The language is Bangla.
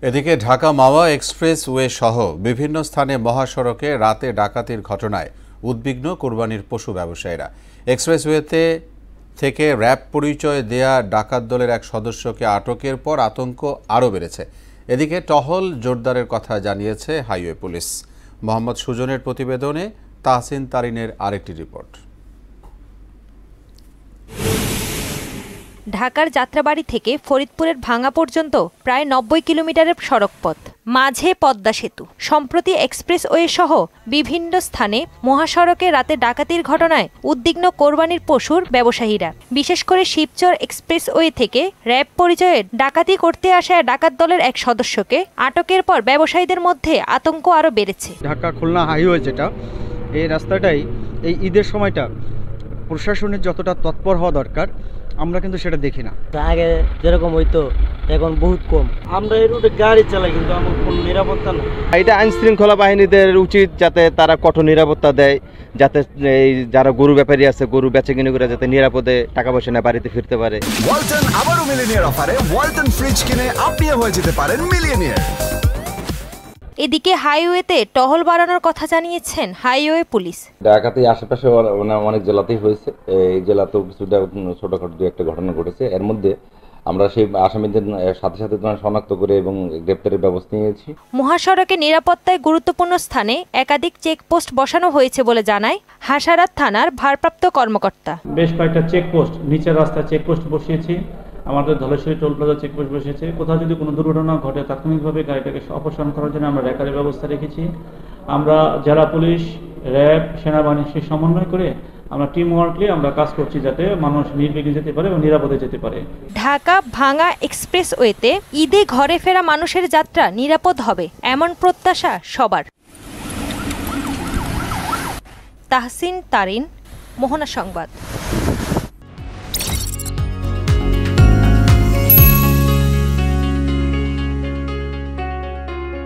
এদিকে ঢাকা মাওয়া এক্সপ্রেসওয়ে সহ বিভিন্ন স্থানে মহাসড়কে রাতে ডাকাতির ঘটনায় উদ্বিগ্ন কোরবানির পশু ব্যবসায়ীরা। এক্সপ্রেসওয়েতে থেকে র্যাব পরিচয় দেয়া ডাকাত দলের এক সদস্যকে আটকের পর আতঙ্ক আরও বেড়েছে। এদিকে টহল জোরদারের কথা জানিয়েছে হাইওয়ে পুলিশ। মোহাম্মদ সুজনের প্রতিবেদনে তাহসিন তারিনের আরেকটি রিপোর্ট। ঢাকার যাত্রাবাড়ি থেকে ফরিদপুরের ভাঙ্গা পর্যন্ত প্রায় ৯০ কিলোমিটারের সড়কপথ, মাঝে পদ্মা সেতু। সম্প্রতি এক্সপ্রেসওয়ে সহ বিভিন্ন স্থানে মহাসড়কে রাতে ডাকাতির ঘটনায় উদ্বিগ্ন কোরবানির পশুর ব্যবসায়ীরা। বিশেষ করে শিবচর এক্সপ্রেসওয়ে থেকে র্যাব পরিচয়ে ডাকাতি করতে আসা ডাকাত দলের এক সদস্যকে আটকের পর ব্যবসায়ীদের মধ্যে আতঙ্ক আরও বেড়েছে। ঢাকা খুলনা হাইওয়ে যেটা, এই রাস্তাটাই এই ঈদের সময়টা প্রশাসনের যতটা তৎপর হওয়া দরকার আমরা কিন্তু সেটা দেখি না। আগে যেরকম হইতো এখন বহুত কম। আমরা এই রুটে গাড়ি চালাই কিন্তু আমার কোনো নিরাপত্তা নেই। এটা আইন শৃঙ্খলা বাহিনীদের উচিত যাতে তারা কঠোর নিরাপত্তা দেয়, যাতে এই যারা গরু ব্যাপারী আছে গরু বেচাকেনি করে যাতে নিরাপদে টাকা পয়সা নিয়ে বাড়িতে ফিরতে পারে। ওয়ালটন আবারও মিলিয়নিয়ার অফারে ওয়ালটন ফ্রিজ কিনে আপনিও হয়ে যেতে পারেন মিলিয়নিয়ার। এদিকে হাইওয়েতে টহল বাড়ানোর কথা জানিয়েছেন হাইওয়ে পুলিশ। ঢাকাতে আশেপাশে অনেক জেলাতেই হয়েছে, এই জেলাতেও কিছুটা ছোটখাটো দু একটা ঘটনা ঘটেছে। এর মধ্যে আমরা সেই আসামিদের সাথে সাথে শনাক্ত করে এবং গ্রেপ্তারের ব্যবস্থা নিয়েছি। মহাসড়কে নিরাপত্তায় গুরুত্বপূর্ণ স্থানে একাধিক চেকপোস্ট বসানো হয়েছে বলে জানায় হাসারাত থানার ভারপ্রাপ্ত কর্মকর্তা। বেশ কয়েকটা চেকপোস্ট, নিচের রাস্তায় চেকপোস্ট বসিয়েছি, আমাদের ধলেশ্বরী টোল প্লাজা চেকপোস্ট বসিয়েছে। কোথাও যদি কোনো দুর্ঘটনা ঘটে তাৎক্ষণিকভাবে গাড়িটাকে অপসারণ করার জন্য আমরা রেকারের ব্যবস্থা রেখেছি। আমরা জেলা পুলিশ, র্যাব, সেনাবাহিনীর সাথে সমন্বয় করে আমরা টিম ওয়ার্কলি আমরা কাজ করছি যাতে মানুষ নির্বিঘ্নে যেতে পারে এবং নিরাপদে যেতে পারে। ঢাকা ভাঙ্গা এক্সপ্রেসওয়েতে ঈদে ঘরে ফেরা মানুষের যাত্রা নিরাপদ হবে এমন প্রত্যাশা সবার। তাহসিন তারিন, মোহনা সংবাদ।